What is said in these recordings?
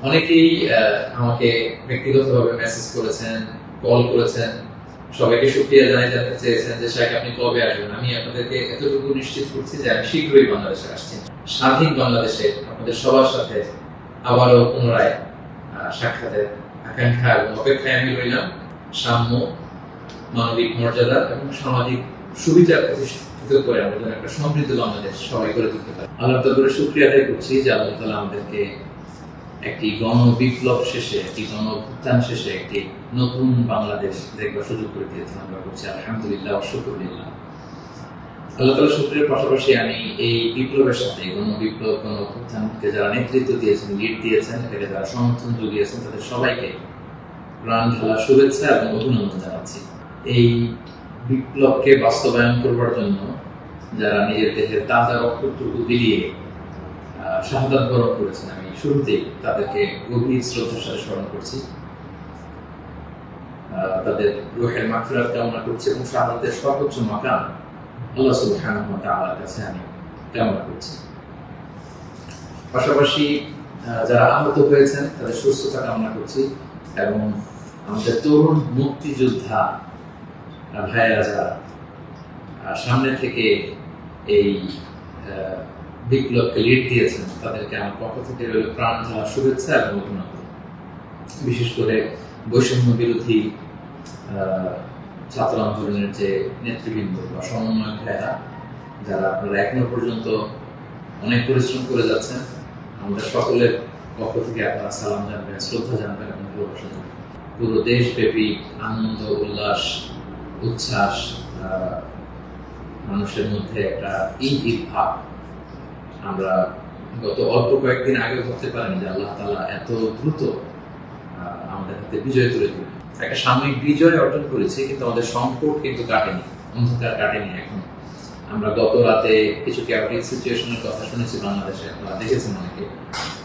অনেকেই আমাকে ব্যক্তিগতভাবে মেসেজ করেছেন, কল করেছেন, সবাইকে শুকরিয়া জানাই, জানতে চেয়েছেন যে শাইখ আপনি কবে আসবেন। আমি আপনাদেরকে এতটুকু নিশ্চিত করছি যে আমি শীঘ্রই বাংলাদেশে আসছি। স্বাধীন বাংলাদেশে আপনাদের সবার সাথে আবারও পুনরায় সাক্ষাতের আকাঙ্ক্ষা এবং অপেক্ষায় আমি রইলাম। সাম্য, মানবিক মর্যাদা এবং সামাজিক সুবিধা প্রতিষ্ঠিত করে আমরা যেন একটা সমৃদ্ধ বাংলাদেশ সবাই করে তুলতে পারি। আল্লাহ তাআলার শুকরিয়া আদায় করছি যে আল্লাহ তাআলা আমাদেরকে একটি গণ বিপ্লব শেষে, একটি গণ অভ্যুত্থান শেষে একটি নতুন বাংলাদেশ দেখবার সুযোগ করে দিয়েছেন। আমরা করছি আলহামদুলিল্লাহ ওয়া শুকরিল্লাহ। আল্লাহ তাআলার শুকরিয়ার পাশাপাশি আমি এই বিপ্লবের সাথে, গণ বিপ্লব, গণ অভ্যুত্থানকে যারা নেতৃত্ব দিয়েছেন, লিড দিয়েছেন, এটাকে যারা সমর্থন জুগিয়েছেন, তাদের সবাইকে প্রাণ ঢালা শুভেচ্ছা এবং অভিনন্দন জানাচ্ছি। এই বিপ্লবকে বাস্তবায়ন করবার জন্য যারা নিজের দেহের তাজা রক্তটুকু বিলিয়ে শাহাদাত বরণ করেছেন, আমি শুরুতেই তাদেরকে গভীর শ্রদ্ধার সাথে স্মরণ করছি। তাদের রূহের মাগফিরাত কামনা করছি এবং শাহাদাতের সর্বোচ্চ মাকাম আল্লাহ সুবহানাহু ওয়া তাআলার কাছে আমি কামনা করছি। পাশাপাশি যারা আহত হয়েছেন তাদের সুস্থতা কামনা করছি এবং আমাদের তরুণ মুক্তিযোদ্ধা ভাইয়েরা যারা সামনে থেকে এই বিপ্লবকে লিড দিয়েছেন, তাদেরকে আমার পক্ষ থেকে প্রাণ ঢালা শুভেচ্ছা এবং অভিনন্দন। বিশেষ করে বৈষম্য বিরোধী ছাত্র আন্দোলনের যে নেতৃবৃন্দ বা সমন্বয়ক ভাইয়েরা, যারা আপনারা এখনো পর্যন্ত অনেক পরিশ্রম করে যাচ্ছেন, আমাদের সকলের পক্ষ থেকে আপনারা সালাম জানবেন, শ্রদ্ধা জানবেন এবং ভালোবাসা জানবেন। পুরো দেশব্যাপী আনন্দ, উল্লাস, উচ্ছ্বাস, মানুষের মধ্যে একটা ঈদ ভাব আমরা গত অল্প কয়েকদিন আগে ভাবতে পারিনি যে আল্লাহ তাআলা এত দ্রুত আমাদের হাতে বিজয় তুলে দিলেন। একটা সাময়িক বিজয় অর্জন করেছি, কিন্তু আমাদের সংকট কিন্তু কাটেনি, অন্ধকার কাটেনি। এখন আমরা গত রাতে কিছু ক্যাওটিক সিচুয়েশনের কথা শুনেছি বাংলাদেশে, আপনারা দেখেছেন অনেকে।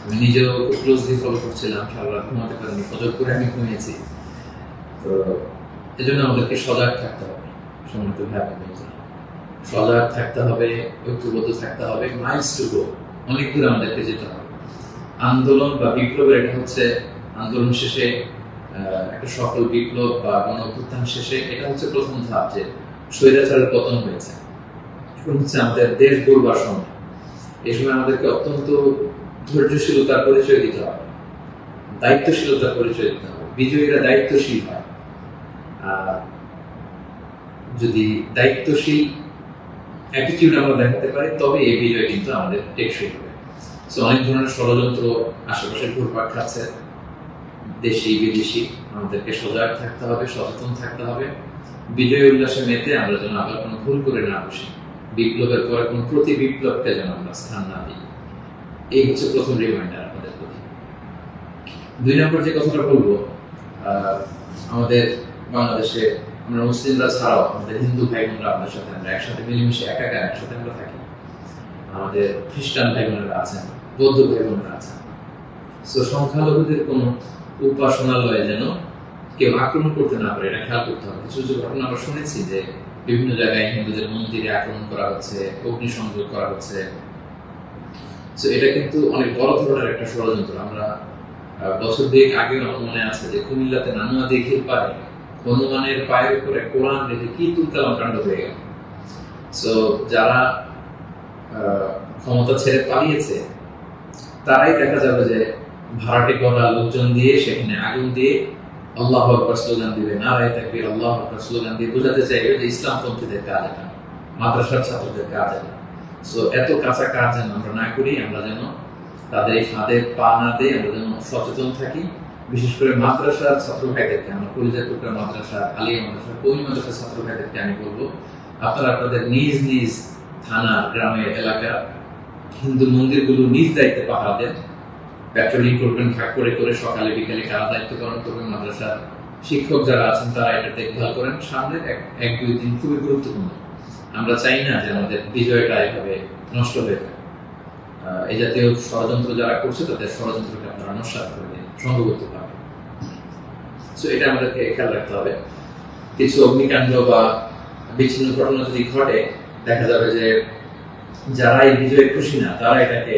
আমি নিজেও খুব ক্লোজলি ফলো করছিলাম, সারা রাত ঘুমাতে পারিনি, ফজর করে আমি ঘুমিয়েছি। তো এজন্য আমাদেরকে সজাগ থাকতে হবে, সম্মানিত ভাই বোনেরা, সজাগ থাকতে হবে, ঐক্যবদ্ধ থাকতে হবে। মাইলস টু গো, অনেক দূর আমাদেরকে যেতে হবে। আন্দোলন বা বিপ্লবের, এটা হচ্ছে আন্দোলন শেষে একটা সফল বিপ্লব বা গণ অভ্যুত্থান শেষে এটা হচ্ছে প্রথম ধাপ, যে স্বৈরাচারের পতন হয়েছে। এখন হচ্ছে আমাদের দেশ গড়বার সময়। এই সময় আমাদেরকে অত্যন্ত ধৈর্যশীলতার পরিচয় দিতে হবে, দায়িত্বশীলতার পরিচয় দিতে হবে। বিজয়ীরা দায়িত্বশীল হয়, আর যদি দায়িত্বশীল অ্যাটিটিউড আমরা দেখাতে পারি, তবে এই বিজয় কিন্তু আমাদের টেকসই হবে। সো অনেক ধরনের ষড়যন্ত্র আশেপাশে ঘুরপাক খাচ্ছে, দেশি বিদেশি। আমাদেরকে সজাগ থাকতে হবে, সচেতন থাকতে হবে। বিজয় উল্লাসে মেতে আমরা যেন আবার কোনো ভুল করে না বসি, বিপ্লবের পরে কোনো প্রতি বিপ্লবকে যেন আমরা স্থান না দিই। এই হচ্ছে প্রথম রিমাইন্ডার আমাদের প্রতি। 2 নম্বর যে কথাটা বলবো, আমাদের বাংলাদেশে আমরা মুসলিমরা ছাড়াও আমাদের হিন্দু ভাই বোনরা, আমাদের সাথে আমরা একসাথে মিলেমিশে একাকার একসাথে আমরা থাকি। আমাদের খ্রিস্টান ভাই বোনেরা আছেন, বৌদ্ধ ভাই বোনেরা আছেন। সো সংখ্যালঘুদের কোনো উপাসনালয়ে যেন কেউ আক্রমণ করতে না পারে, এটা খেয়াল করতে হবে। কিছু কিছু ঘটনা আমরা শুনেছি যে বিভিন্ন জায়গায় হিন্দুদের মন্দিরে আক্রমণ করা হচ্ছে, অগ্নিসংযোগ করা হচ্ছে। সো এটা কিন্তু অনেক বড় ধরনের একটা ষড়যন্ত্র। আমরা বছর 2 আগে আমার মনে আছে যে কুমিল্লাতে নানুয়া দিঘির পারে হনুমানের পায়ের উপরে কোরআন রেখে কি তুলকালাম কাণ্ড হয়ে গেল। সো যারা ক্ষমতা ছেড়ে পালিয়েছে, তারাই দেখা যাবে যে ভাড়াটে করা লোকজন দিয়ে সেখানে আগুন দিয়ে আল্লাহু আকবার স্লোগান দিবে, নারায়ে তাকবীর, আল্লাহু আকবার স্লোগান দিয়ে বোঝাতে চাইবে যে ইসলামপন্থীদের কাজ এটা, মাদ্রাসার ছাত্রদের কাজ এটা। সো এত কাঁচা কাজ যেন আমরা না করি, আমরা যেন তাদের এই ফাঁদে পা না দিয়ে আমরা যেন সচেতন থাকি। বিশেষ করে মাদ্রাসার ছাত্র ভাইদেরকে, আমরা কলিজার টুকরা মাদ্রাসা, আলিয়া মাদ্রাসা, কওমি মাদ্রাসার ছাত্র ভাইদেরকে আমি বলবো, আপনারা আপনাদের নিজ নিজ থানা, গ্রামের, এলাকা হিন্দু মন্দিরগুলো নিজ দায়িত্বে পাহারা দেন, প্যাট্রোলিং করবেন, ভাগ করে করে সকালে বিকালে কারা দায়িত্ব পালন করবেন। মাদ্রাসার শিক্ষক যারা আছেন তারা এটা দেখভাল করেন। সামনের 1-2 দিন খুবই গুরুত্বপূর্ণ। আমরা চাই না যে আমাদের বিজয়টা এভাবে নষ্ট হয়ে যায়। এই জাতীয় ষড়যন্ত্র যারা করছে তাদের ষড়যন্ত্রকে আপনারা নস্যাৎ করে দিন সংঘবদ্ধ ভাবে। সো এটা আমাদেরকে খেয়াল রাখতে হবে। কিছু অগ্নিকাণ্ড বা বিচ্ছিন্ন ঘটনা যদি ঘটে, দেখা যাবে যে যারা এই বিজয়ে খুশি না, তারা এটাকে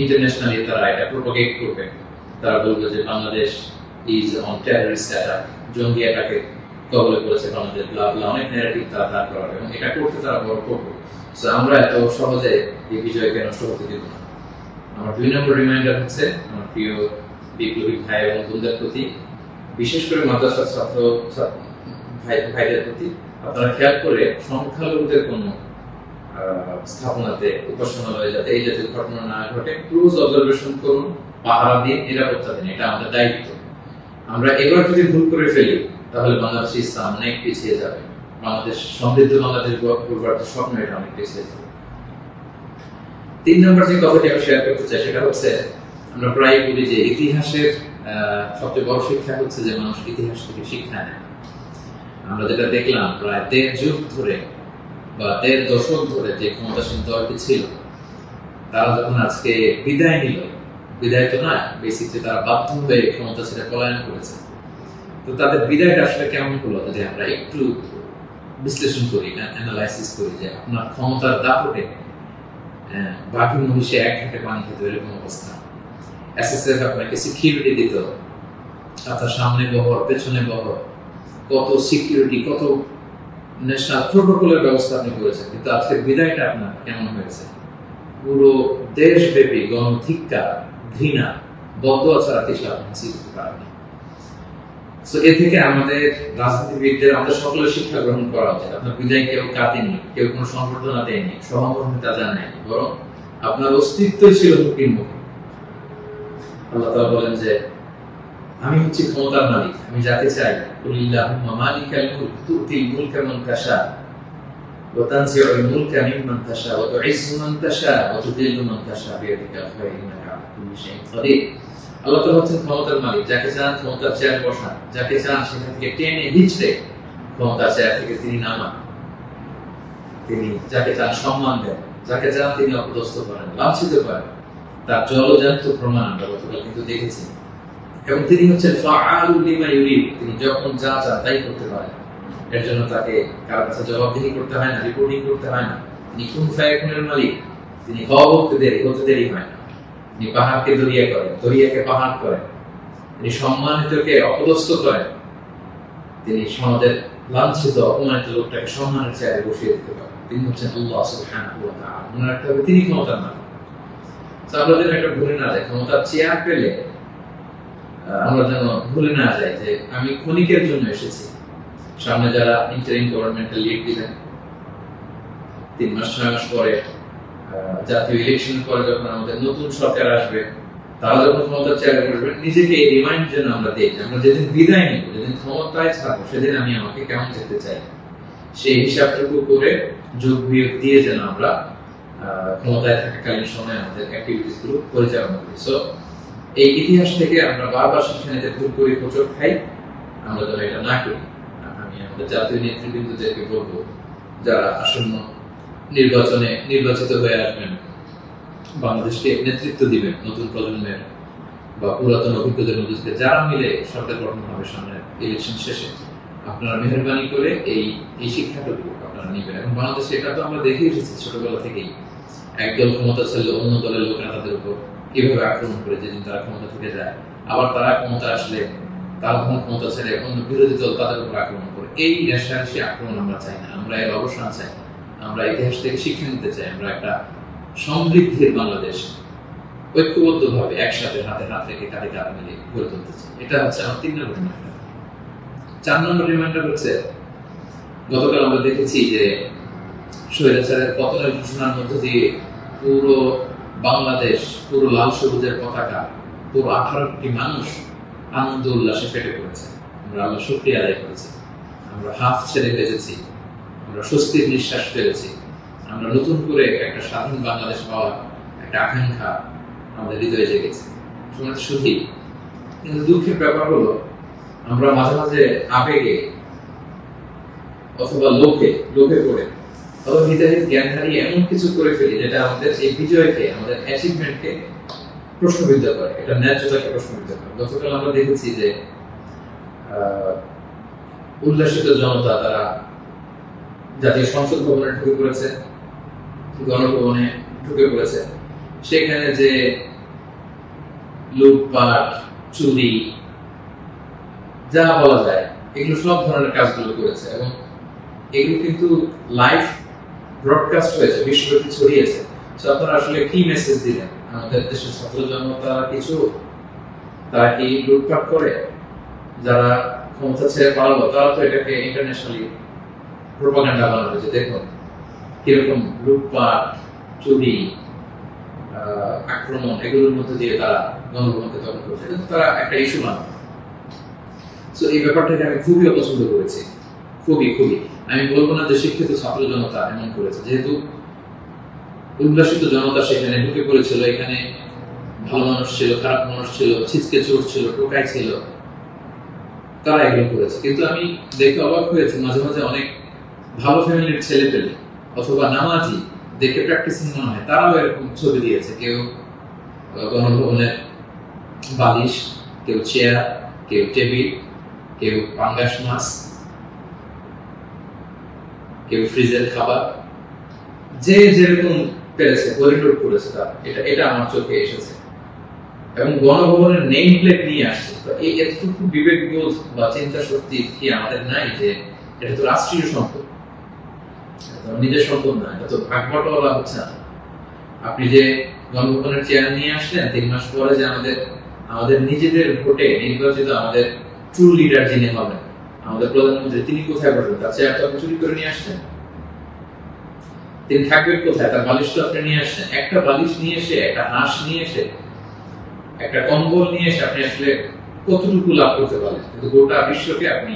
ইন্টারন্যাশনালি তারা এটা প্রোপাগেট করবে, তারা বলবে যে Bangladesh is on terrorist attack, জঙ্গি অ্যাটাকে কবলে পড়েছে বাংলাদেশ, অনেক ন্যারেটিভ তারা দাঁড় করাবে এবং এটা করতে তারা বড় করবে। আমরা এত সহজে এই বিজয়কে নষ্ট হতে দিব না। আমার 2 নম্বর রিমাইন্ডার হচ্ছে আমার প্রিয় বিপ্লবী ভাই এবং বোনদের প্রতি, বিশেষ করে মাদ্রাসার ছাত্র ভাইদের প্রতি, আপনারা খেয়াল করে সংখ্যালঘুদের কোনো স্থাপনাতে, উপাসনালয়ে যাতে এই জাতীয় ঘটনা না ঘটে ক্লোজ অবজারভেশন করুন, পাহারা দিন, নিরাপত্তা দিন। এটা আমাদের দায়িত্ব। আমরা এবার যদি ভুল করে ফেলি তাহলে বাংলাদেশ ইসলাম অনেক পিছিয়ে যাবে, বাংলাদেশ সমৃদ্ধ বাংলাদেশ গড়বার স্বপ্ন এটা অনেক পিছিয়ে যাবে। 3 নম্বর যে কথাটি আমি শেয়ার করতে চাই সেটা হচ্ছে, আমরা প্রায় বলি যে ইতিহাসের সবচেয়ে বড় শিক্ষা হচ্ছে যে মানুষ ইতিহাস থেকে শিক্ষা নেয়। আমরা যেটা দেখলাম প্রায় 1.5 যুগ ধরে বা 1.5 দশক ধরে যে ক্ষমতাসীন দলটি ছিল, তারা যখন আজকে বিদায় নিল, বিদায় তো নয়, বেসিকলি তারা বাধ্য হয়ে ক্ষমতা ছেড়ে পলায়ন করেছে। তো তাদের বিদায়টা আসলে কেমন হলো যদি আমরা একটু বিশ্লেষণ করি, অ্যানালাইসিস করি, যে আপনার ক্ষমতার দাপটে বাকি মহিষে এক ঘাটে পানি খেতে এরকম অবস্থা। এসএসএফ আপনাকে সিকিউরিটি দিত, আপনার সামনে বহর, পেছনে বহর, কত সিকিউরিটি, কত ন্যাশনাল প্রোটোকলের ব্যবস্থা আপনি করেছেন, কিন্তু আজকের বিদায়টা আপনার কেমন হয়েছে? পুরো দেশব্যাপী গণধিক্কার, ঘৃণা, বদয়া ছাড়া কিছু আপনি শিখতে পারেননি। তো এ থেকে আমাদের রাজনীতিবিদদের, আমাদের সকলের শিক্ষা গ্রহণ করা উচিত। আপনার বিদায় কেউ কাটেনি, কেউ কোনো সংবর্ধনা দেয়নি, সহমর্মিতা জানায়নি, বরং আপনার অস্তিত্বই ছিল হুমকির মুখে। আল্লাহ তাআলা বলেন যে আমি হচ্ছি ক্ষমতার মালিক, আমি যাকে চাই, কুলিল্লাহুম্মা মালিকাল মুলক তুতিল মুলকা মান তাশা ওয়া তানজিউল মুলকা মিম্মান তাশা ওয়া তুইজ্জু মান তাশা ওয়া তুযিল্লু মান তাশা বিয়াদিকাল খায়র ইন্নাকা আলা কুল্লি শাইইন কাদির। আল্লাহ তাআলা হচ্ছেন ক্ষমতার মালিক, যাকে চান ক্ষমতার চেয়ার বসান, যাকে চান সেখান থেকে টেনে হিঁচড়ে ক্ষমতার চেয়ার থেকে তিনি নামান, তিনি যাকে চান সম্মান দেন, যাকে চান তিনি অপদস্থ করেন, লাঞ্ছিত করেন। তার জলজান্ত প্রমাণ আমরা গতকাল কিন্তু দেখেছি। এবং তিনি হচ্ছেন ফাআলুল লিমা ইউরিদ, তিনি যখন যা চান তাই করতে পারেন। এর জন্য তাকে কারো কাছে জবাবদিহি করতে হয় না, রিপোর্টিং করতে হয় না। তিনি কুন ফায়াকুনের মালিক, তিনি হতে দেরি হয় না। তিনি পাহাড়কে দরিয়া করেন, দরিয়াকে পাহাড় করেন, তিনি সম্মানিতকে অপদস্থ করেন, তিনি সমাজের লাঞ্ছিত অপমানিত লোকটাকে সম্মানের চেয়ারে বসিয়ে দিতে পারেন। তিনি হচ্ছেন আল্লাহ সুবহানাহু ওয়া তাআলা। মনে রাখতে হবে তিনি ক্ষমতার মালিক। আমরা যেন এটা ভুলে না যাই, ক্ষমতার চেয়ার পেলে আমরা যেন ভুলে না যাই যে আমি ক্ষণিকের জন্য এসেছি। সামনে যারা ইন্টারিম গভর্নমেন্টাল লিড দিবেন, 3 মাস 6 মাস পরে জাতীয় ইলেকশন পরে যখন আমাদের নতুন সরকার আসবে, তারা যখন ক্ষমতার চেয়ারে বসবে, নিজেকে এই রিমাইন্ড যেন আমরা দিই যে আমরা যেদিন বিদায় নিব, যেদিন ক্ষমতায় থাকবো, সেদিন আমি আমাকে কেমন যেতে চাই, সেই হিসাবটুকু করে যোগ বিয়োগ দিয়ে যেন আমরা ক্ষমতায় থাকাকালীন সময় আমাদের অ্যাক্টিভিটিস গুলো পরিচালনা করি। সো এই ইতিহাস থেকে আমরা বারবার শিক্ষা নিতে ভুল করি, হোঁচট খাই, আমরা যেন এটা না করি। আমি আমাদের জাতীয় নেতৃবৃন্দদেরকে বলবো, যারা আসন্ন নির্বাচনে নির্বাচিত হয়ে আসবেন, বাংলাদেশকে নেতৃত্ব দিবেন, নতুন প্রজন্মের বা পুরাতন অভিজ্ঞদের মধ্যে যারা মিলে সরকার গঠন হবে সামনে ইলেকশন শেষে, আপনারা মেহরবানি করে এই শিক্ষাটুকু আপনারা নেবেন। এবং বাংলাদেশে এটা তো আমরা দেখে এসেছি ছোটবেলা থেকেই, একদল ক্ষমতা ছেড়ে অন্য দলের লোকেরা তাদের উপর কিভাবে আক্রমণ করে যেদিন তারা ক্ষমতা থেকে যায়, আবার তারা ক্ষমতা আসলে তারা তখন ক্ষমতা ছেড়ে অন্য বিরোধী দল তাদের উপর আক্রমণ করে। এই রেশারেশি আক্রমণ আমরা চাই না, আমরা এর অবসান চাই। আমরা ইতিহাস থেকে শিক্ষা নিতে চাই, আমরা একটা সমৃদ্ধির বাংলাদেশ ঐক্যবদ্ধভাবে একসাথে হাতে হাত রেখে কাঁধে কাঁধ মিলে গড়ে তুলতে চাই। এটা হচ্ছে আমার 3 নম্বর রিমাইন্ডার। 4 নম্বর রিমাইন্ডার হচ্ছে, গতকাল আমরা দেখেছি যে স্বৈরাচারের পতনের ঘোষণার মধ্য দিয়ে পুরো বাংলাদেশ, পুরো লাল সবুজের পতাকা, পুরো 18 কোটি মানুষ আনন্দ উল্লাসে ফেটে পড়েছে। আমরা আল্লাহ শুকরিয়া আদায় করেছি, আমরা হাফ ছেড়ে বেঁচেছি, আমরা স্বস্তির নিঃশ্বাস ফেলেছি, আমরা নতুন করে একটা স্বাধীন বাংলাদেশ পাওয়ার একটা আকাঙ্ক্ষা আমাদের হৃদয়ে জেগেছে। শুধু কিন্তু দুঃখের ব্যাপার হলো, আমরা মাঝে মাঝে আবেগে অথবা লোভে পড়ে অথবা হৃদয়ের জ্ঞান হারিয়ে এমন কিছু করে ফেলি যেটা আমাদের এই বিজয়কে, আমাদের অ্যাচিভমেন্টকে প্রশ্নবিদ্ধ করে, এটা ন্যায্যতাকে প্রশ্নবিদ্ধ করে। গতকাল আমরা দেখেছি যে উল্লাসিত জনতা তারা জাতীয় সংসদ ভবনে ঢুকে পড়েছে, গণভবনে ঢুকে পড়েছে। সেখানে যে লুটপাট, চুরি, যা বলা যায় এগুলো সব ধরনের কাজগুলো করেছে এবং এগুলো কিন্তু লাইভ ব্রডকাস্ট হয়েছে, বিশ্বব্যাপী ছড়িয়েছে। তো আপনারা আসলে কি মেসেজ দিলেন? আমাদের দেশের ছাত্র জনতা কিছু, তারা কি লুটপাট করে? যারা ক্ষমতা ছেড়ে পালালো তারা তো এটাকে ইন্টারন্যাশনালি প্রোপাগান্ডা বানাবে যে দেখুন কিরকম লুটপাট, চুরি, আক্রমণ এগুলোর মধ্যে দিয়ে তারা গণভবনকে দখল করছে, কিন্তু তারা একটা ইস্যু বানাবে। তো এই ব্যাপারটাকে আমি খুবই অপছন্দ করেছি, খুবই খুবই। আমি বলবো না যে শিক্ষিত ছাত্র জনতা এমন করেছে, যেহেতু উল্লাসিত জনতা সেখানে ঢুকে পড়েছিল, এখানে ভালো মানুষ ছিল, খারাপ মানুষ ছিল, ছিচকে চোর ছিল, টোকাই ছিল, তারা এগুলো করেছে। কিন্তু আমি দেখে অবাক হয়েছি মাঝে মাঝে অনেক ভালো ফ্যামিলির ছেলে পেলে অথবা নামাজি দেখে প্র্যাকটিসিং মনে হয়, তারাও এরকম ছবি দিয়েছে। কেউ গণভবনের বালিশ, কেউ চেয়ার, কেউ টেবিল, কেউ পাঙ্গাস মাছ, কেউ ফ্রিজের খাবার, যে যেরকম পেরেছে করিডোর করেছে তার। এটা আমার চোখে এসেছে এবং গণভবনের নেম প্লেট নিয়ে আসছে। তো এই এতটুকু বিবেকবোধ বা চিন্তা শক্তি কি আমাদের নাই যে এটা তো রাষ্ট্রীয় সম্পদ, নিজের সম্পদ না, এটা তো ভাগ বটোয়ারা হচ্ছে না। আপনি যে গণভবনের চেয়ার নিয়ে আসলেন 3 মাস পরে যে আমাদের নিজেদের ভোটে নির্বাচিত আমাদের ট্রু লিডার যিনি হবেন, আমাদের প্রধানমন্ত্রী, তিনি কোথায় বসবেন? তার চেয়ার তো আপনি চুরি করে নিয়ে আসছেন। তিনি থাকবেন কোথায়? তার বালিশ তো আপনি নিয়ে আসছেন। একটা বালিশ নিয়ে এসে, একটা হাঁস নিয়ে এসে, একটা কম্বল নিয়ে এসে আপনি আসলে কতটুকু লাভ করতে পারেন? কিন্তু গোটা বিশ্বকে আপনি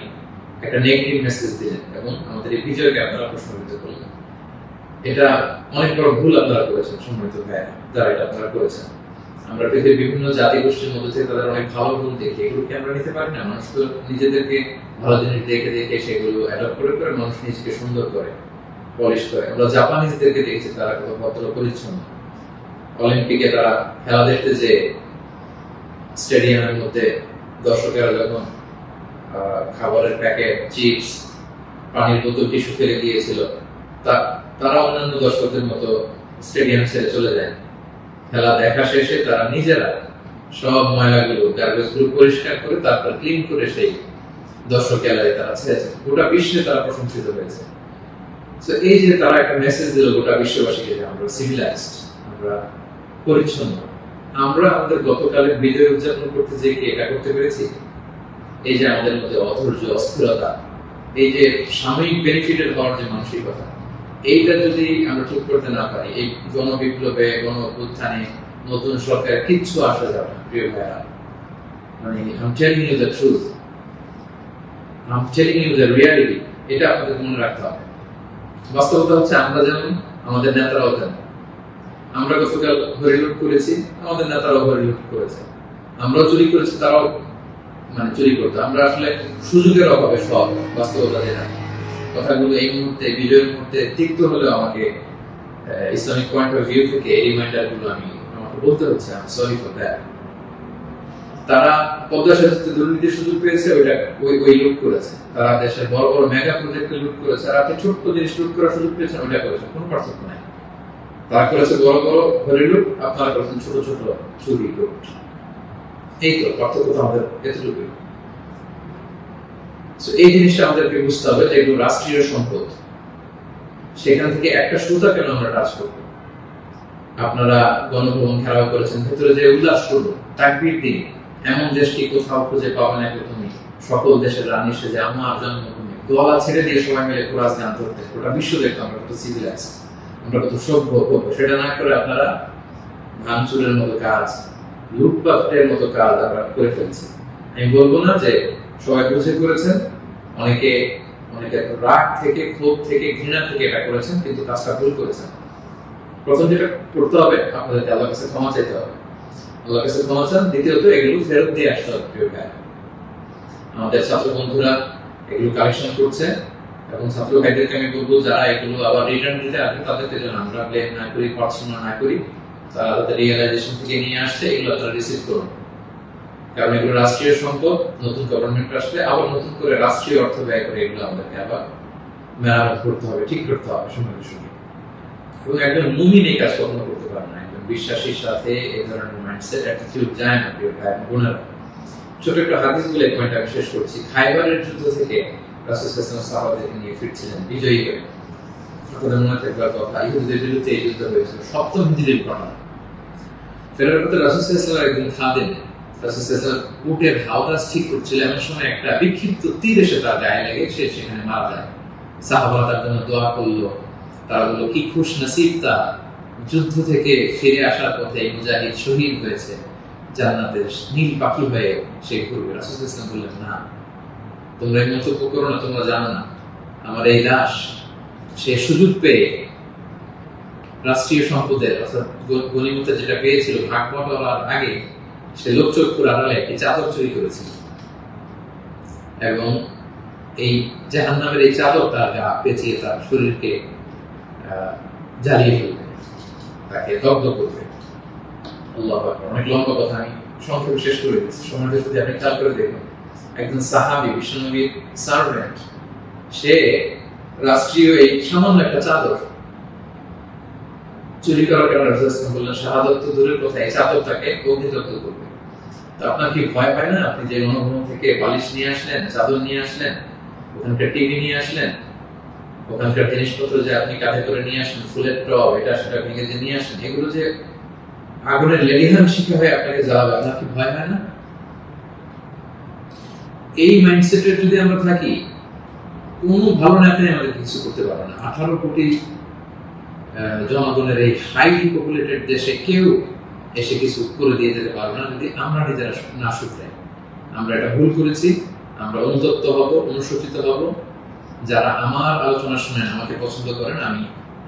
একটা নেগেটিভ মেসেজ দিলেন এবং আমাদের এই বিজয়কে আপনারা প্রশ্নবিদ্ধ করলেন। এটা অনেক বড় ভুল আপনারা করেছেন সম্মানিত ভাই, যারা এটা আপনারা করেছেন। আমরা পৃথিবীর বিভিন্ন জাতি গোষ্ঠীর মধ্যে থেকে তাদের অনেক ভালো গুণ দেখি, এগুলোকে আমরা নিতে পারি না? মানুষ তো নিজেদেরকে ভালো জিনিস দেখে দেখে সেগুলো অ্যাডপ্ট করে করে মানুষ নিজেকে সুন্দর করে, পলিশ করে। আমরা জাপানিজদেরকে দেখেছি তারা কত ভদ্র পরিচ্ছন্ন। অলিম্পিকে তারা খেলা দেখতে যে স্টেডিয়ামের মধ্যে দর্শকেরা যখন খাবারের প্যাকেট, চিপস, পানির বোতল, টিস্যু ফেলে দিয়েছিল, তারা অন্যান্য দর্শকদের মতো স্টেডিয়াম ছেড়ে চলে যায়। খেলা দেখা শেষে তারা নিজেরা সব ময়লাগুলো, গার্বেজ গুলো পরিষ্কার করে তারপর ক্লিন করে সেই দর্শক গ্যালারি তারা ছেড়েছে। গোটা বিশ্বে তারা প্রশংসিত হয়েছে। তো এই যে তারা একটা মেসেজ দিল গোটা বিশ্ববাসীকে যে আমরা সিভিলাইজড, আমরা পরিচ্ছন্ন। আমরা আমাদের গতকালের বিজয় উদযাপন করতে যে কি এটা করতে পেরেছি? এই যে আমাদের মধ্যে অধৈর্য, অস্থিরতা, এই যে সাময়িক বেনিফিটেড হওয়ার যে মানসিকতা, এইটা যদি আমরা ঠিক করতে না পারি, এই গণবিপ্লবে, গণ অভ্যুত্থানে, নতুন সরকার কিচ্ছু আসা যাবে না প্রিয় ভাইরা। মানে I'm telling you the truth, I'm telling you the reality, এটা আপনাদের মনে রাখতে হবে। বাস্তবতা হচ্ছে আমরা যেমন, আমাদের নেতারাও তেমন। আমরা গতকাল হরিলুট করেছি, আমাদের নেতারাও হরিলুট করেছে। আমরাও চুরি করেছি, তারাও চুরি করতো। আমরা আসলে সুযোগের অভাবে সব, বাস্তবতা যেটা। কথাগুলো এই মুহূর্তে, বিজয়ের মুহূর্তে তিক্ত হলেও আমাকে ইসলামিক পয়েন্ট অফ ভিউ থেকে এই রিমাইন্ডার গুলো আমাকে বলতে হচ্ছে। আমি সরি ফর দ্যাট। তারা পদ্মা সেতুতে দুর্নীতির সুযোগ পেয়েছে, ওই লুট করেছে। তারা দেশের বড় বড় মেগা প্রজেক্টে লুট করেছে, আর আপনি ছোট্ট জিনিস লুট করার সুযোগ পেয়েছেন, ওইটা করেছে। কোনো পার্থক্য নাই। তারা করেছে বড় বড় হরি লুট, আপনারা করেছেন ছোট ছোট চুরি লুট। এই তো পার্থক্য আমাদের এতটুকুই। এই জিনিসটা আমাদেরকে বুঝতে হবে যে এগুলো রাষ্ট্রীয় সম্পদ। সেখান থেকে একটা সুতা কেন আমরা টাচ করব? আপনারা গণভবন ঘেরাও করেছেন, ভেতরে যে উল্লাস করবো, তাকবীর দিন। এমন দেশটি কোথাও খুঁজে পাবে না তুমি, সকল দেশের রানী সেজে আমার জন্মভূমি। গলা ছেড়ে দিয়ে সবাই মিলে কোরআন গান করতে, গোটা বিশ্ব দেখতো আমরা কত সিভিলাইজ, আমরা কত সভ্য। সেটা না করে আপনারা ভাঙচুরের মতো কাজ, লুটপাটের মতো কাজ আমরা করে ফেলছি। আমি বলবো না যে সবাই বুঝে করেছেন, অনেকে রাগ থেকে, ক্ষোভ থেকে, ঘৃণা থেকে এটা করেছেন, কিন্তু কাজটা ভুল করেছেন। প্রথম যেটা করতে হবে, আপনাদেরকে আল্লাহর কাছে ক্ষমা চাইতে হবে। আল্লাহর কাছে ক্ষমা চান। দ্বিতীয়ত এগুলো ফেরত দিয়ে আসতে হবে প্রিয় ভাই। আমাদের ছাত্র বন্ধুরা এগুলো কালেকশন করছে এবং ছাত্র ভাইদেরকে আমি বলবো যারা এগুলো আবার রিটার্ন দিতে আসবে তাদেরকে যেন আমরা ব্লেম না করি, পার্সোনাল না করি। তারা তাদের রিয়েলাইজেশন থেকে নিয়ে আসছে, এগুলো আপনারা রিসিভ করুন। কারণ এগুলো রাষ্ট্রীয় সম্পদ। নতুন গভর্নমেন্ট আসলে আবার নতুন করে রাষ্ট্রীয় অর্থ ব্যয় করে এগুলো আমাদেরকে আবার মেরামত করতে হবে, ঠিক করতে হবে সময়ের সঙ্গে। এবং একজন মুমিন এই কাজ কখনো করতে পারে না, একজন বিশ্বাসীর সাথে এই ধরনের মাইন্ডসেট অ্যাটিটিউড যায় না। প্রিয় ভাই বোনেরা, ছোট একটা হাদিস বলে পয়েন্ট আমি শেষ করছি। খাইবারের যুদ্ধ থেকে রাসূল সাল্লাল্লাহু আলাইহি ওয়াসাল্লাম সাহাবাদেরকে নিয়ে ফিরছিলেন বিজয়ী হয়ে। আপনাদের মনে থাকবার কথা, ইহুদিদের বিরুদ্ধে এই যুদ্ধ হয়েছিল, সপ্তম হিজরির ঘটনা। ফেরার পথে রাসূল সাল্লাল্লাহু আলাইহি ওয়াসাল্লাম একদিন খাদেম রাসূল সাল্লাল্লাহু আলাইহি ওয়াসাল্লাম উটের হাওদাস ঠিক করছিল, এমন সময় একটা বিক্ষিপ্ত তীর এসে তার গায়ে লেগে সে সেখানে মারা যায়। সাহাবারা তার জন্য দোয়া করলো। তারা বলল, কি খুশ নসিব তার, যুদ্ধ থেকে ফিরে আসার পথে এই মুজাহিদ শহীদ হয়েছে, জান্নাতের নীল পাখি হয়ে সে ঘুরবে। রাসূল সাল্লাল্লাহু আলাইহি ওয়াসাল্লাম বললেন, না, তোমরা এই মন্তব্য করো না, তোমরা জানো না আমার এই লাশ সে সুযোগ পেয়ে রাষ্ট্রীয় সম্পদের অর্থাৎ গনিমতে যেটা পেয়েছিল ভাগ বটোয়ারার আগে সে লোকচক্ষুর আড়ালে একটি চাদর চুরি করেছিল এবং এই জাহান্নামের এই চাদর তার গা পেঁচিয়ে তার শরীরকে জ্বালিয়ে ফেলবে, তাকে দগ্ধ করবে। আল্লাহু আকবার। অনেক লম্বা কথা, আমি সংক্ষেপে শেষ করে দিচ্ছি। সময়টা যদি আপনি খেয়াল করে দেখুন, একজন সাহাবী, বিশ্বনবীর সার্ভেন্ট, সে রাষ্ট্রীয় এই সামান্য একটা চাদর চুরি করার কারণে রাসূল বললেন, শাহাদাত তো দূরের কথা, এই চাদর তাকে অগ্নিদগ্ধ করবে। তো আপনার কি ভয় হয় না? আপনি যে অনুভব থেকে বালিশ নিয়ে আসলেন, চাদর নিয়ে আসলেন, ওখানকার টিভি নিয়ে আসলেন, ওখানকার জিনিসপত্র যে আপনি কাঁধে করে নিয়ে আসেন, ফুলের টব এটা সেটা ভেঙে যে নিয়ে আসেন, এগুলো যে আগুনের লেলিহান শিখা হয়ে আপনাকে জ্বালাবে, আপনার কি ভয় হয় না? এই মাইন্ডসেটের যদি আমরা থাকি, কোনো ভালো নেতাই আমাদের কিছু করতে পারবে না। 18 কোটি জনগণের এই হাইলি পপুলেটেড দেশে কেউ এসে কিছু করে দিয়ে যেতে পারবে না যদি আমরা নিজেরা না শুধরাই। আমরা এটা ভুল করেছি, আমরা অনুতপ্ত হব, অনুশোচিত হব। যারা আমার আলোচনা শুনেন, আমাকে পছন্দ করেন, আমি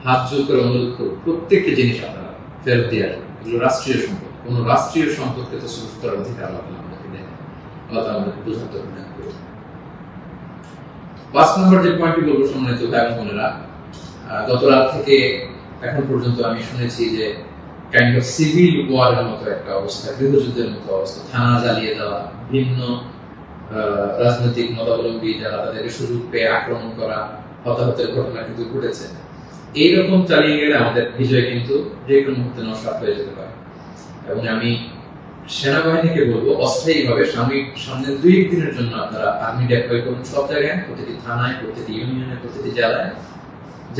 হাত জোর করে অনুরোধ করব, প্রত্যেকটি জিনিস আপনারা ফেরত দিয়ে আসবেন। এগুলো রাষ্ট্রীয় সম্পদ, কোন রাষ্ট্রীয় সম্পদকে তো সুযোগ করার অধিকার আল্লাহ আমাদেরকে দেন। আল্লাহ আমাদেরকে বোঝার তৌফিক করুন। 5 নম্বর যে পয়েন্টটি বলবো সম্মানিত ভাই বোনেরা, গত রাত থেকে এখন পর্যন্ত আমি শুনেছি যে কাইন্ড অফ সিভিল ওয়ারের মতো একটা অবস্থা, গৃহযুদ্ধের মতো অবস্থা, থানা জ্বালিয়ে দেওয়া, ভিন্ন রাজনৈতিক মতাবলম্বী যারা তাদেরকে সুযোগ পেয়ে আক্রমণ করা, হতাহতের ঘটনা কিন্তু ঘটেছে। এইরকম চালিয়ে গেলে আমাদের বিজয় কিন্তু যে কোনো মুহূর্তে নস্বাত হয়ে যেতে পারে। এবং আমি সেনাবাহিনীকে বলবো, অস্থায়ীভাবে সামনের 2-1 দিনের জন্য আপনারা আর্মি ডেপ্লয় করুন সব জায়গায়, প্রতিটি থানায়, প্রতিটি ইউনিয়নে, প্রতিটি জেলায়,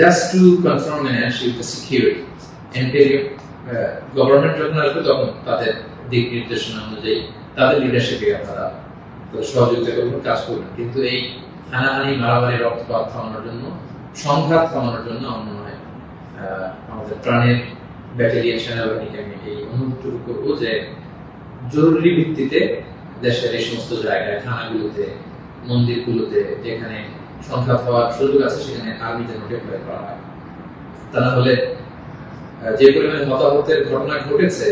just to confirm and ensure the security. Interim government যখন আসবে তখন তাদের দিক নির্দেশনা অনুযায়ী তাদের লিডারশিপে আপনারা সহযোগিতা করবেন, কাজ করবেন। কিন্তু এই হানাহানি, মারামারি, রক্তপাত থামানোর জন্য, সংঘাত থামানোর জন্য আমার মনে হয় আমাদের প্রাণের ব্যাটালিয়ন সেনাবাহিনীকে আমি এই অনুরোধ করবো যে জরুরি ভিত্তিতে দেশের এই সমস্ত জায়গায়, থানাগুলোতে, মন্দিরগুলোতে যেখানে সংঘাত হওয়ার সুযোগ আছে সেখানে আর্মি যেন ডেপ্লয় করা হয়। তা না হলে যে পরিমাণে হতাহতের ঘটনা ঘটেছে,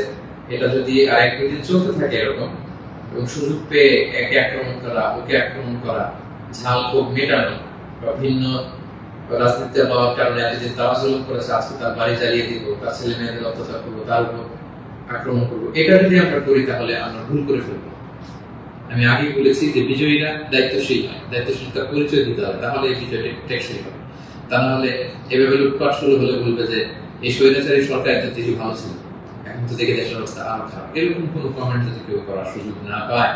এটা যদি আর 1-2 দিন চলতে থাকে এরকম, এবং সুযোগ পেয়ে একে আক্রমণ করা, ওকে আক্রমণ করা, ঝাল ক্ষোভ মেটানো, বা ভিন্ন রাজনীতিতে হওয়ার কারণে এতদিন তারা জুলুম করেছে, আজকে তার বাড়ি জ্বালিয়ে দিব, তার ছেলে মেয়েদের অত্যাচার করবো, তার উপর আক্রমণ করবো, এটা যদি আমরা করি তাহলে আমরা ভুল করে ফেলবো। আমি আগেই বলেছি যে বিজয়ীরা দায়িত্বশীল হয়, দায়িত্বশীলতার পরিচয় দিতে হবে, তাহলে এই বিজয়টা টেকসই হবে। তা না হলে এভাবে লুটপাট শুরু হলে বলবে যে এই স্বৈরাচারী সরকার একদিন থেকে ভালো ছিল, এখন তো দেখে দেশের অবস্থা আরো খারাপ। এরকম কোনো কমেন্ট যদি কেউ করার সুযোগ না পায়,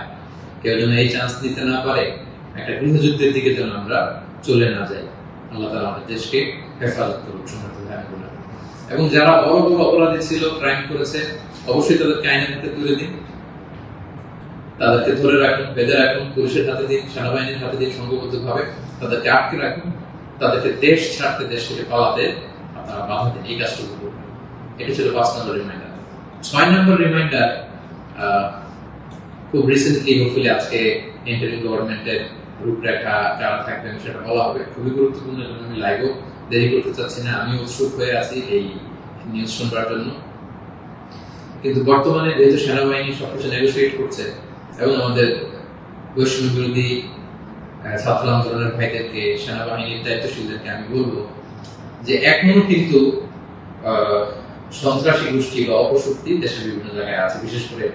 কেউ যেন এই চান্স দিতে না পারে, একটা গৃহযুদ্ধের দিকে যেন আমরা চলে না যাই। আল্লাহ তাআলা আমাদের দেশকে হেফাজত করুন। এবং যারা বড় বড় অপরাধী ছিল, ক্রাইম করেছে, অবশ্যই তাদেরকে আইনের হাতে তুলে দিন, তাদেরকে ধরে রাখুন, বেঁধে রাখুন, পুলিশের হাতে দিন, সেনাবাহিনীর হাতে দিন, সংঘবদ্ধভাবে তাদেরকে আটকে রাখুন, তাদেরকে দেশ ছাড়তে, দেশ থেকে পালাতে আপনারা বাধা দিন। এই কাজটুকু করবেন। এটা ছিল 5 নম্বর রিমাইন্ডার। 6 নম্বর রিমাইন্ডার, খুব রিসেন্টলি হোপফুলি আজকে ইন্টারিম গভর্নমেন্টের রূপরেখা যারা থাকবেন সেটা বলা হবে, খুবই গুরুত্বপূর্ণ। আমি লাইভও দেরি করতে চাচ্ছি না, আমি উৎসুক হয়ে আছি এই নিউজ শুনবার জন্য। কিন্তু বর্তমানে যেহেতু সেনাবাহিনী সবকিছু নেগোসিয়েট করছে এবং আমাদের বৈষম্য বিরোধী ছাত্র আন্দোলনের ভাইদেরকে, সেনাবাহিনীর দায়িত্বশীলদেরকে আমি বলবো যে এখনো কিন্তু সন্ত্রাসী গোষ্ঠী বা অপশক্তি দেশের বিভিন্ন জায়গায় আছে। বিশেষ করে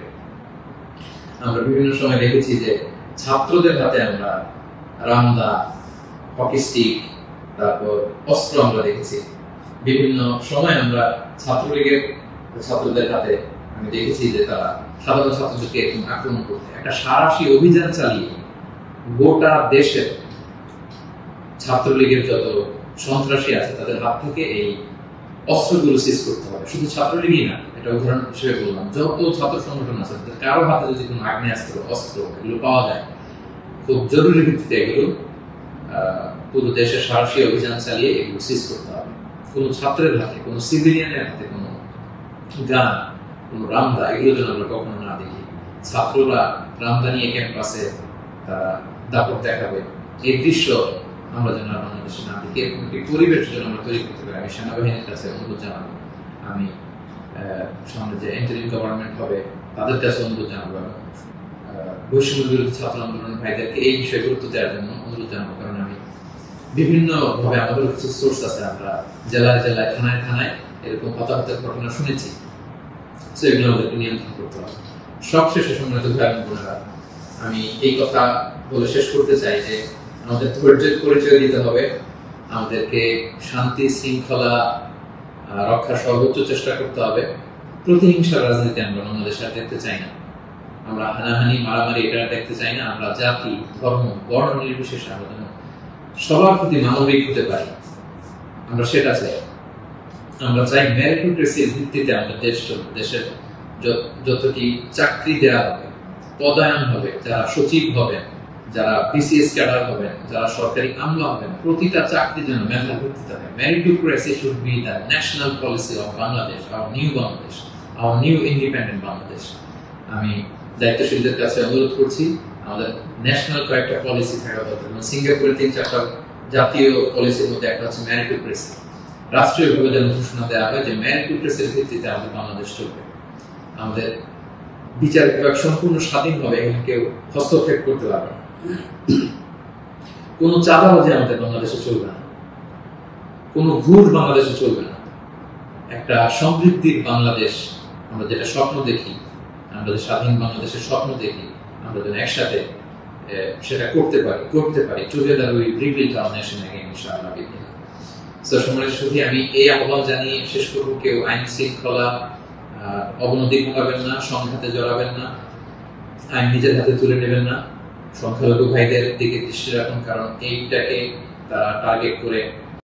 আমরা বিভিন্ন সময় দেখেছি যে ছাত্রদের হাতে আমরা রামদা, হকি স্টিক, তারপর অস্ত্র আমরা দেখেছি। বিভিন্ন সময় আমরা ছাত্রলীগের ছাত্রদের হাতে আমি দেখেছি যে তারা সাধারণ ছাত্রদেরকে এরকম আক্রমণ করতে একটা সাঁড়াশি অভিযান চালিয়ে গোটা দেশের ছাত্রলীগের যত সন্ত্রাসী আছে তাদের হাত থেকে এই অস্ত্রগুলো সিজ করতে হবে। শুধু ছাত্রলীগই না, এটা উদাহরণ হিসেবে বললাম, যত ছাত্র সংগঠন আছে কারো হাতে যদি কোনো আগ্নেয়াস্ত্র অস্ত্র এগুলো পাওয়া যায়, খুব জরুরি ভিত্তিতে এগুলো পুরো দেশে সাহসী অভিযান চালিয়ে এগুলো সিজ করতে হবে। কোনো ছাত্রের হাতে, কোনো সিভিলিয়ানের হাতে কোনো গান, কোনো রামদা এগুলো যেন আমরা কখনো না দেখি। ছাত্ররা রামদা নিয়ে ক্যাম্পাসে তারা দাপট দেখাবে, এই দৃশ্য আমরা যেন বাংলাদেশে না দেখি। এরকম একটি পরিবেশ যেন আমরা তৈরি করতে পারি, আমি সেনাবাহিনীর কাছে অনুরোধ জানাবো। আমি সামনে যে ইন্টারিম গভর্নমেন্ট হবে তাদের কাছে অনুরোধ জানাবো, বৈষম্য বিরোধী ছাত্র আন্দোলনের ভাইদেরকে এই বিষয়ে গুরুত্ব দেওয়ার জন্য অনুরোধ জানাবো। কারণ আমি বিভিন্ন ভাবে আমাদের কিছু সোর্স আছে, আমরা জেলায় জেলায় থানায় থানায় এরকম হতাহতের ঘটনা শুনেছি। এগুলো আমাদেরকে নিয়ন্ত্রণ করতে হবে। সবশেষে সম্মানিত ভাই বোনেরা, আমি এই কথা বলে শেষ করতে চাই যে আমাদের ধৈর্যের পরিচয় দিতে হবে, আমাদেরকে শান্তি শৃঙ্খলা রক্ষার সর্বোচ্চ চেষ্টা করতে হবে। প্রতিহিংসার রাজনীতি আমরা বাংলাদেশে আর দেখতে চাই না, আমরা হানাহানি মারামারি এটা দেখতে চাই না। আমরা জাতি ধর্ম বর্ণ নির্বিশেষে আমরা যেন সবার প্রতি মানবিক হতে পারি, আমরা সেটা চাই। আমরা চাই মেরিটোক্রেসির ভিত্তিতে আমাদের দেশ চলবে। দেশের যতটি চাকরি দেওয়া হবে, পদায়ন হবে, যারা সচিব হবেন, যারা বিসিএস ক্যাডার হবেন, যারা সরকারি আমলা হবেন, প্রতিটা চাকরি যেন মেধার ভিত্তিতে হবে। Meritocracy should be the national policy of Bangladesh, our new Bangladesh, our new independent Bangladesh. আমি দায়িত্বশীলদের কাছে অনুরোধ করছি, আমাদের ন্যাশনাল কয়েকটা পলিসি থাকা দরকার। সিঙ্গাপুরের 3-4টা জাতীয় পলিসির মধ্যে একটা হচ্ছে মেরিটোক্রেসি। রাষ্ট্রীয়ভাবে যেন ঘোষণা দেওয়া হয় যে মেরিটোক্রেসির ভিত্তিতে আমাদের বাংলাদেশ চলবে। আমাদের বিচার বিভাগ সম্পূর্ণ স্বাধীনভাবে এখানে কেউ হস্তক্ষেপ করতে পারবে না। কোনো চাঁদাবাজি আমাদের বাংলাদেশে চলবে না, কোনো ঘুষ বাংলাদেশে চলবে না। একটা সমৃদ্ধির বাংলাদেশ আমরা যেটা স্বপ্ন দেখি, আমরা যে স্বাধীন বাংলাদেশের স্বপ্ন দেখি, আমরা যেন একসাথে সেটা করতে পারি। Together we rebuild hour nation again ইনশাআল্লাহ। সম্মানিত সুধী, আমি এই আহ্বান জানিয়ে শেষ করবো, কেউ আইন শৃঙ্খলা অবনতি ঘটাবেন না, সংঘাতে জড়াবেন না, আইন নিজের হাতে তুলে নেবেন না। সংখ্যালঘু ভাইদের দিকে দৃষ্টি রাখুন, কারণ এইটাকে তারা টার্গেট করে